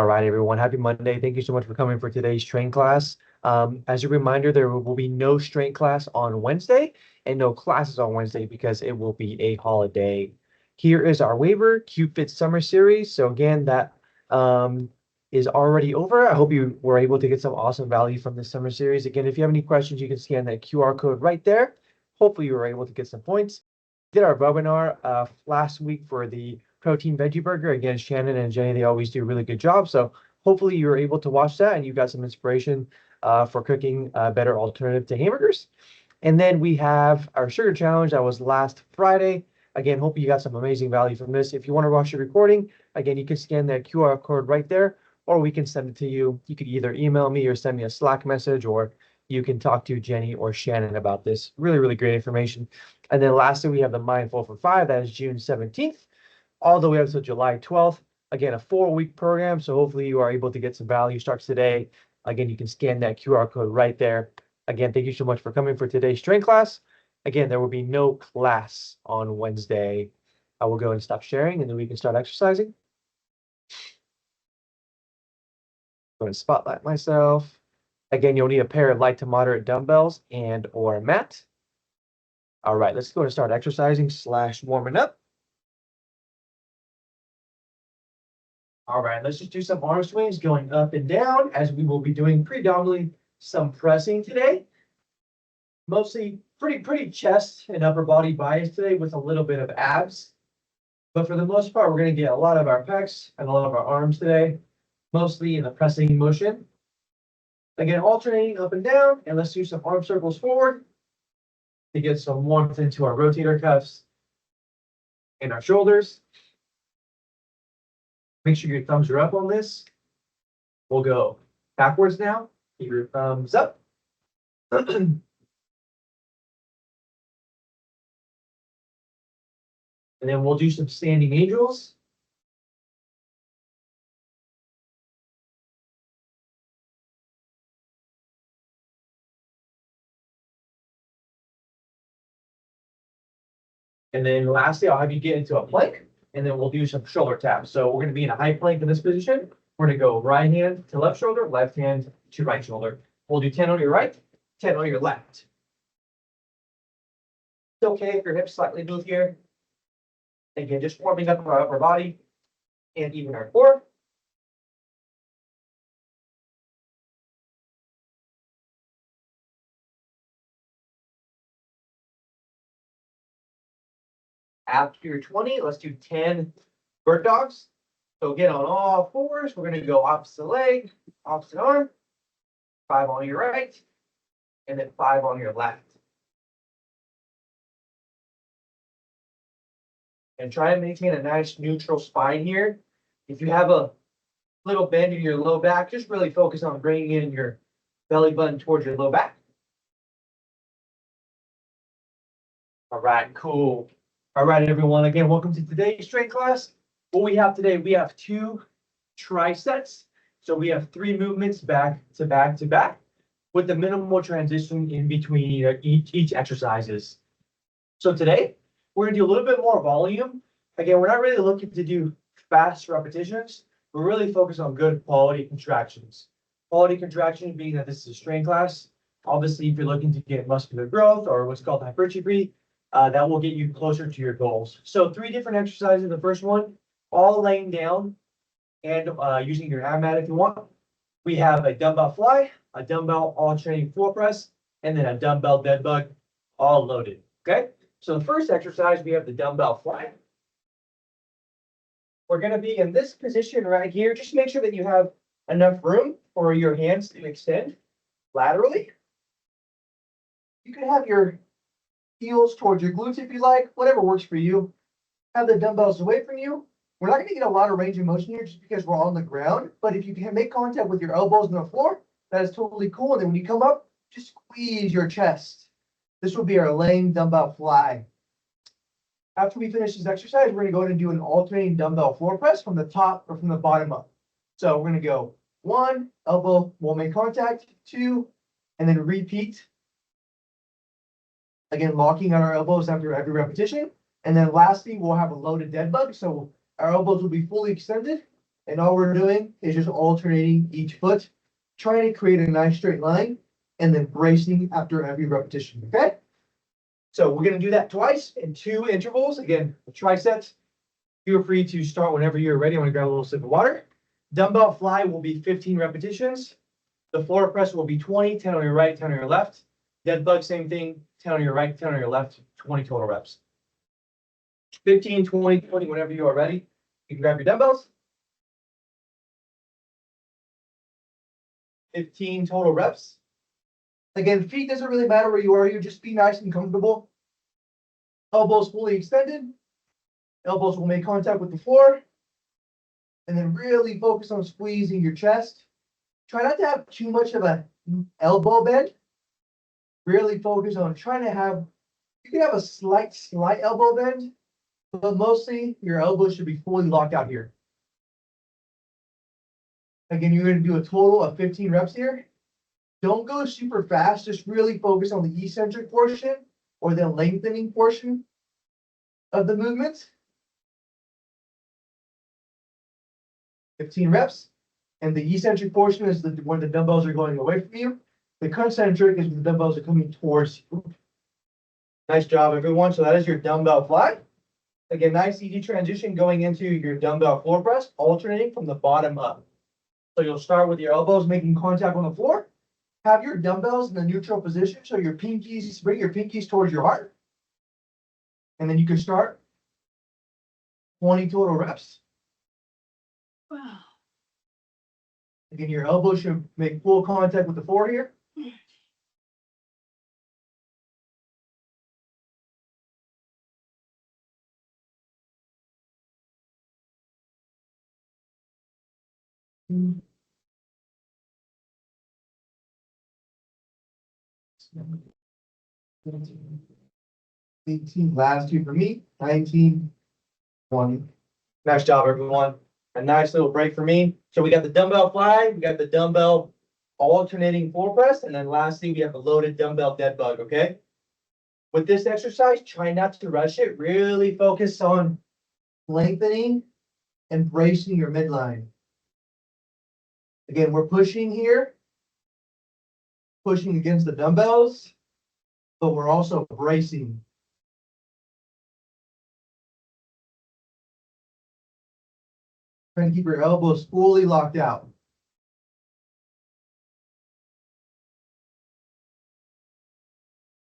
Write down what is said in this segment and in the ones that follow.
All right, everyone. Happy Monday. Thank you so much for coming for today's strength class. As a reminder, there will be no strength class on Wednesday and no classes on Wednesday because it will be a holiday. Here is our waiver, Q-Fit Summer Series. So again, that is already over. I hope you were able to get some awesome value from this summer series. Again, if you have any questions, you can scan that QR code right there. Hopefully you were able to get some points. Did our webinar last week for the protein veggie burger. Again, Shannon and Jenny, they always do a really good job. So hopefully you were able to watch that and you got some inspiration for cooking a better alternative to hamburgers. And then we have our sugar challenge that was last Friday. Again, hope you got some amazing value from this. If you want to watch the recording, again, you can scan that QR code right there, or we can send it to you. You could either email me or send me a Slack message, or you can talk to Jenny or Shannon about this. Really, really great information. And then lastly, we have the Mindful for 5. That is June 17th. All the way up to July 12th. Again, a 4-week program. So hopefully you are able to get some value. Starts today. Again, you can scan that QR code right there. Again, thank you so much for coming for today's strength class. Again, there will be no class on Wednesday. I will go and stop sharing and then we can start exercising. I'm going to spotlight myself. Again, you'll need a pair of light to moderate dumbbells and or a mat. All right, let's go and start exercising / warming up. All right, let's just do some arm swings going up and down as we will be doing predominantly some pressing today. Mostly pretty chest and upper body bias today with a little bit of abs. But for the most part, we're going to get a lot of our pecs and a lot of our arms today, mostly in the pressing motion. Again, alternating up and down, and let's do some arm circles forward to get some warmth into our rotator cuffs and our shoulders. Make sure your thumbs are up on this. We'll go backwards now. Keep your thumbs up. And then we'll do some standing angels. And then lastly, I'll have you get into a plank, and then we'll do some shoulder taps. So we're going to be in a high plank in this position. We're going to go right hand to left shoulder, left hand to right shoulder. We'll do 10 on your right, 10 on your left. It's okay if your hips slightly move here. Again, just warming up our upper body and even our core. After your 20, let's do 10 bird dogs. So get on all fours. We're going to go opposite leg, opposite arm, 5 on your right, and then 5 on your left. And try and maintain a nice neutral spine here. If you have a little bend in your low back, just really focus on bringing in your belly button towards your low back. All right, cool. All right, everyone. Again, welcome to today's strength class. What we have today, we have 2 trisets. So we have 3 movements back to back to back with the minimal transition in between each exercises. So today, we're going to do a little bit more volume. Again, we're not really looking to do fast repetitions. We're really focused on good quality contractions. Quality contractions being that this is a strength class. Obviously, if you're looking to get muscular growth or what's called hypertrophy, that will get you closer to your goals. So 3 different exercises. The first one, all laying down and using your hand mat if you want. We have a dumbbell fly, a dumbbell alternating floor press, and then a dumbbell dead bug, all loaded. Okay. So the first exercise, we have the dumbbell fly. We're going to be in this position right here. Just make sure that you have enough room for your hands to extend laterally. You can have your heels towards your glutes if you like, whatever works for you. Have the dumbbells away from you. We're not going to get a lot of range of motion here just because we're on the ground, but if you can make contact with your elbows on the floor, that is totally cool. And then when you come up, just squeeze your chest. This will be our laying dumbbell fly. After we finish this exercise, we're going to go ahead and do an alternating dumbbell floor press from the top or from the bottom up. So we're going to go 1, elbow will make contact, 2, and then repeat. Again, locking on our elbows after every repetition. And then lastly, we'll have a loaded dead bug. So our elbows will be fully extended And all we're doing is just alternating each foot, trying to create a nice straight line, and then bracing after every repetition, okay? So we're gonna do that twice in 2 intervals. Again, triceps. Feel free to start whenever you're ready. I'm gonna grab a little sip of water. Dumbbell fly will be 15 repetitions. The floor press will be 20, 10 on your right, 10 on your left. Dead bug, same thing, 10 on your right, 10 on your left, 20 total reps. 15, 20, 20, whenever you are ready. You can grab your dumbbells. 15 total reps. Again, feet doesn't really matter where you are. You just be nice and comfortable. Elbows fully extended. Elbows will make contact with the floor. And then really focus on squeezing your chest. Try not to have too much of an elbow bend. Really focus on trying to have, you can have a slight elbow bend, but mostly your elbows should be fully locked out here. Again, you're going to do a total of 15 reps here. Don't go super fast. Just really focus on the eccentric portion or the lengthening portion of the movement. 15 reps. And the eccentric portion is where the dumbbells are going away from you. The concentric is when the dumbbells are coming towards you. Nice job, everyone. So that is your dumbbell fly. Again, nice easy transition going into your dumbbell floor press, alternating from the bottom up. So you'll start with your elbows making contact on the floor. Have your dumbbells in the neutral position. So your pinkies, bring your pinkies towards your heart. And then you can start 20 total reps. Wow. Again, your elbows should make full contact with the floor here. Last 2 for me, 19, 20. Nice job, everyone. A nice little break for me. So we got the dumbbell fly, we got the dumbbell alternating floor press, and then lastly, we have a loaded dumbbell dead bug, okay? With this exercise, try not to rush it. Really focus on lengthening and bracing your midline. Again, we're pushing here, pushing against the dumbbells, but we're also bracing. Try to keep your elbows fully locked out.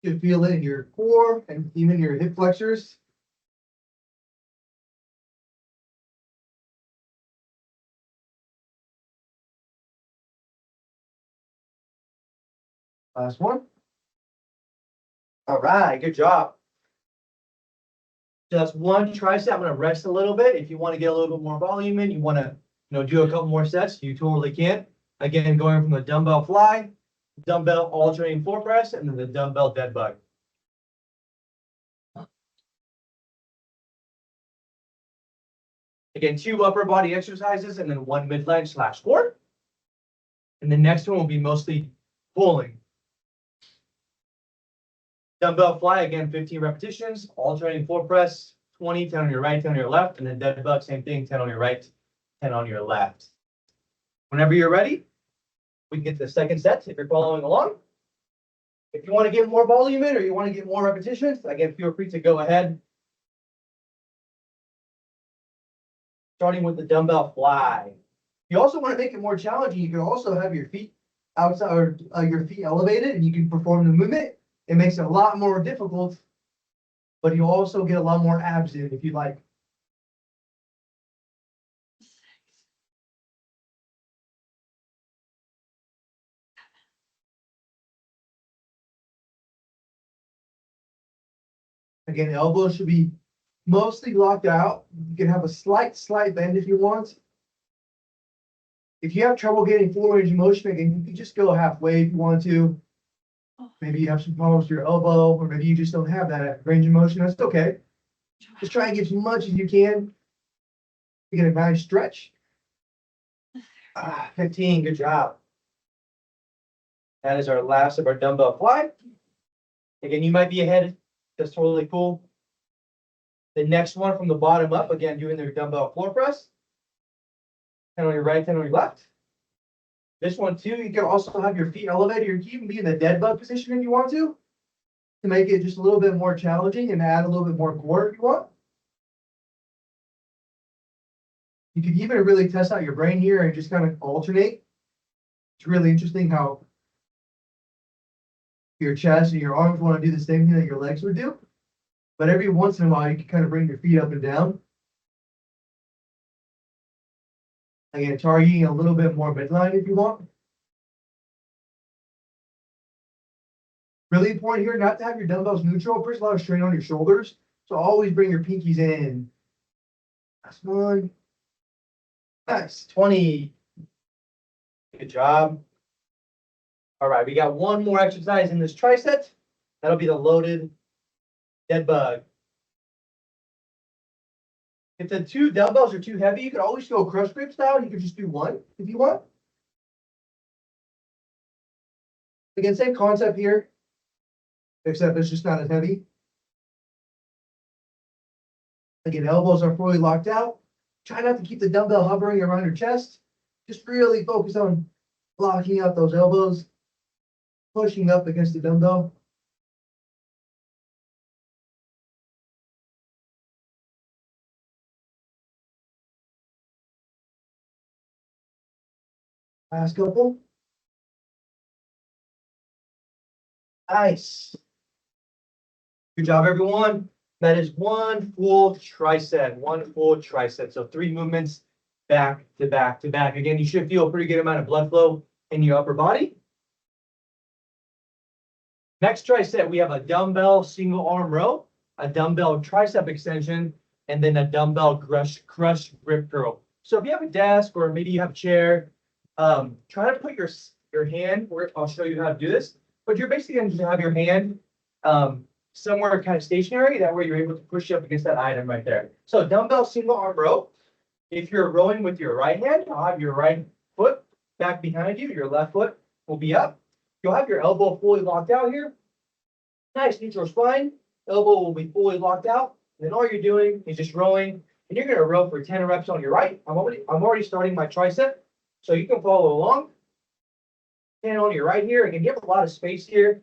You can feel it in your core and even your hip flexors. Last one. All right, good job. So that's one tricep. I'm gonna rest a little bit. If you want to get a little bit more volume in, you want to, do a couple more sets, you totally can. Again, going from the dumbbell fly, dumbbell alternating floor press, and then the dumbbell dead bug. Again, 2 upper body exercises and then 1 midline / core. And the next one will be mostly pulling. Dumbbell fly, again, 15 repetitions, alternating floor press, 20, 10 on your right, 10 on your left, and then dead bug, same thing, 10 on your right, 10 on your left. Whenever you're ready, we can get to the second set if you're following along. If you want to get more volume in or you want to get more repetitions, again, feel free to go ahead. Starting with the dumbbell fly. You also want to make it more challenging. You can also have your feet outside or your feet elevated and you can perform the movement. It makes it a lot more difficult, but you also get a lot more abs in if you like. Again, elbows should be mostly locked out. You can have a slight bend if you want. If you have trouble getting full range of motion, again, you can just go halfway if you want to. Maybe you have some problems with your elbow, or maybe you just don't have that range of motion. That's okay. Just try and get as much as you can. You get a nice stretch. 15, good job. That is our last of our dumbbell fly. Again, you might be ahead. That's totally cool. The next one from the bottom up, again, doing their dumbbell floor press. 10 on your right, 10 on your left. This one too, you can also have your feet elevated. You can even be in the dead bug position if you want to make it just a little bit more challenging and add a little bit more core if you want. You could even really test out your brain here and just kind of alternate. It's really interesting how your chest and your arms want to do the same thing that your legs would do. But every once in a while, you can kind of bring your feet up and down. Again, targeting a little bit more midline if you want. Really important here not to have your dumbbells neutral. There's a lot of strain on your shoulders. So always bring your pinkies in. That's one. Nice. 20. Good job. All right, we got one more exercise in this tricep. That'll be the loaded dead bug. If the two dumbbells are too heavy, you could always go crush grip style. You could just do one if you want. Again, same concept here, except it's just not as heavy. Again, elbows are fully locked out. Try not to keep the dumbbell hovering around your chest. Just really focus on locking out those elbows, pushing up against the dumbbell. Last couple. Nice. Good job, everyone. That is one full tricep, one full tricep. So 3 movements back to back to back. Again, you should feel a pretty good amount of blood flow in your upper body. Next tricep, we have a dumbbell single arm row, a dumbbell tricep extension, and then a dumbbell crush grip curl. So if you have a desk or maybe you have a chair, try to put your hand where I'll show you how to do this, but you're basically going to have your hand somewhere kind of stationary. That way you're able to push up against that item right there. So dumbbell single arm row. If you're rowing with your right hand, you'll have your right foot back behind you. Your left foot will be up. You'll have your elbow fully locked out here. Nice neutral spine. Elbow will be fully locked out. And then all you're doing is just rowing, and you're going to row for 10 reps on your right. I'm already starting my tricep, so you can follow along. 10 on your right here. Again, you have a lot of space here,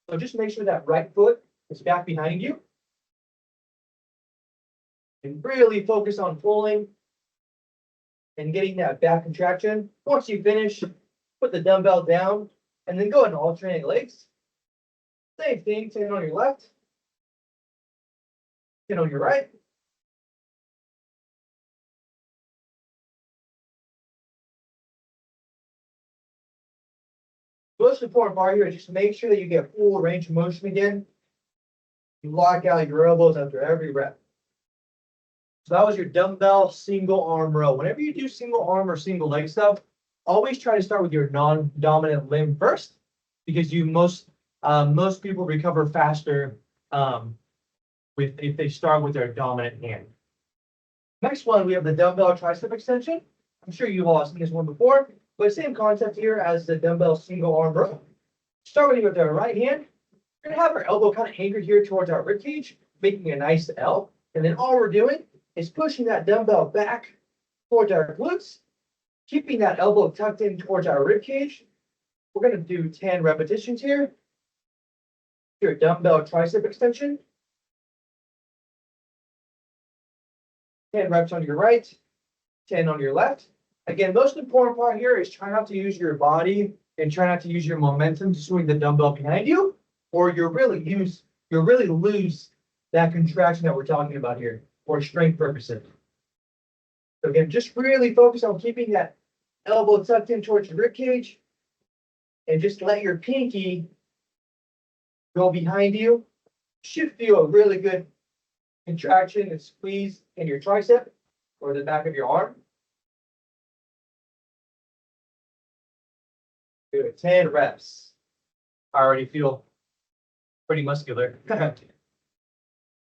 so just make sure that right foot is back behind you. And really focus on pulling and getting that back contraction. Once you finish, put the dumbbell down and then go ahead and alternate legs. Same thing, 10 on your left, 10 on your right. Most important part here is just make sure that you get full range of motion again. You lock out your elbows after every rep. So that was your dumbbell single arm row. Whenever you do single arm or single leg stuff, always try to start with your non-dominant limb first, because most people recover faster if they start with their dominant hand. Next one, we have the dumbbell tricep extension. I'm sure you've all seen this one before, but same concept here as the dumbbell single arm row. Starting with our right hand, we're gonna have our elbow kind of anchored here towards our rib cage, making a nice L. And then all we're doing is pushing that dumbbell back towards our glutes, keeping that elbow tucked in towards our rib cage. We're gonna do 10 repetitions here. Your dumbbell tricep extension. 10 reps on your right, 10 on your left. Again, most important part here is try not to use your body and try not to use your momentum to swing the dumbbell behind you, or you'll really lose that contraction that we're talking about here for strength purposes. So again, just really focus on keeping that elbow tucked in towards your rib cage, and just let your pinky go behind you. Should feel a really good contraction and squeeze in your tricep or the back of your arm. Good, 10 reps. I already feel pretty muscular.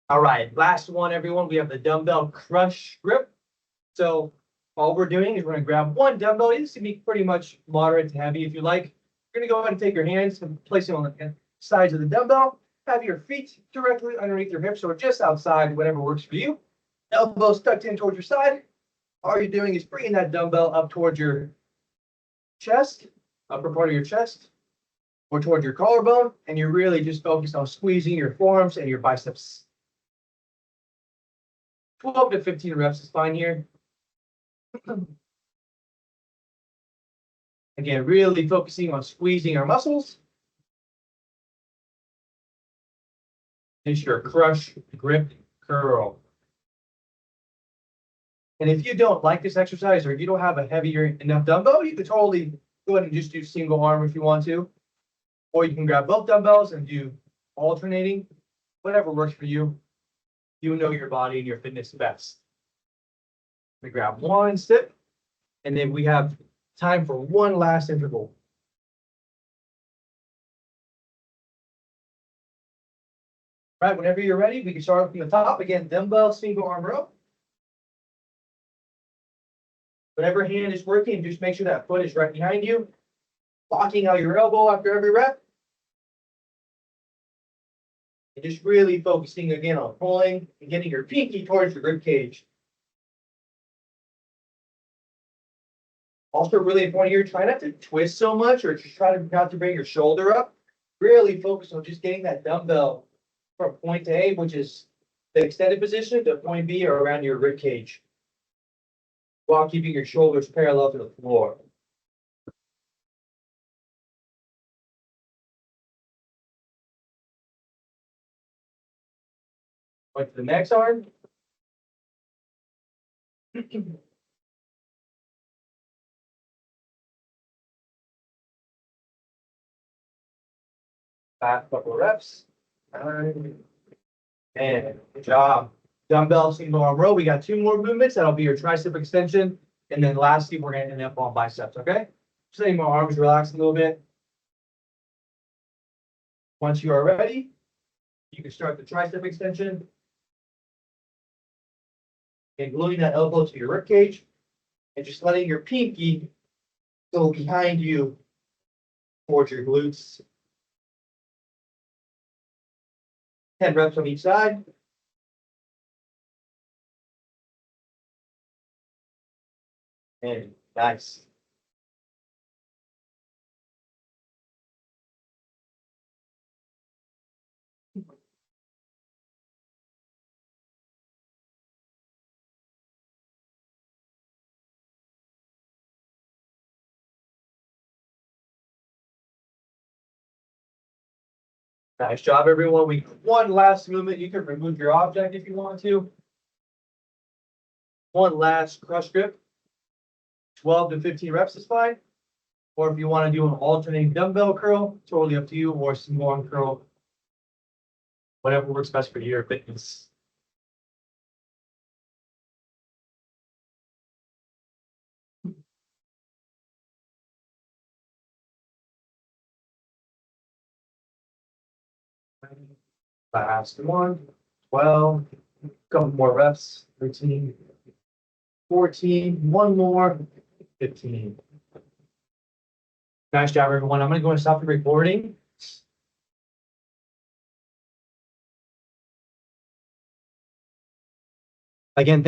All right, last one, everyone. We have the dumbbell crush grip. So all we're doing is we're gonna grab one dumbbell. This can be pretty much moderate to heavy if you like. You're gonna go ahead and take your hands and place it on the sides of the dumbbell. Have your feet directly underneath your hips or just outside, whatever works for you. Elbows tucked in towards your side. all you're doing is bringing that dumbbell up towards your chest, upper part of your chest, or towards your collarbone, and you're really just focused on squeezing your forearms and your biceps. 12 to 15 reps is fine here. Again, really focusing on squeezing our muscles. Finish your crush, grip, curl. And if you don't like this exercise, or if you don't have a heavier enough dumbbell, you could totally go ahead and just do single arm if you want to. Or you can grab both dumbbells and do alternating, whatever works for you. You know your body and your fitness best. We grab one step, and then we have time for one last interval. All right, whenever you're ready, we can start from the top. Again, dumbbell single arm row. Whatever hand is working, just make sure that foot is right behind you. Locking out your elbow after every rep. And just really focusing again on pulling and getting your pinky towards your rib cage. Also really important here, try not to twist so much or just try to not to bring your shoulder up. Really focus on just getting that dumbbell from point A, which is the extended position, to point B or around your rib cage, while keeping your shoulders parallel to the floor. Point to the next arm. Back couple reps. And good job. Dumbbell single arm row. We got 2 more movements. That'll be your tricep extension. And then lastly, we're going to end up on biceps. Okay. Just letting my arms relax a little bit. Once you are ready, you can start the tricep extension. And gluing that elbow to your rib cage. And just letting your pinky go behind you towards your glutes. 10 reps on each side. And nice. Nice job, everyone. We one last movement. You can remove your object if you want to. One last crush grip. 12 to 15 reps is fine. Or if you want to do an alternating dumbbell curl, totally up to you, or single arm curl. Whatever works best for your fitness. Last one. 12. Couple more reps. 13. 14. One more. 15. Nice job, everyone. I'm going to go and stop the recording. Again,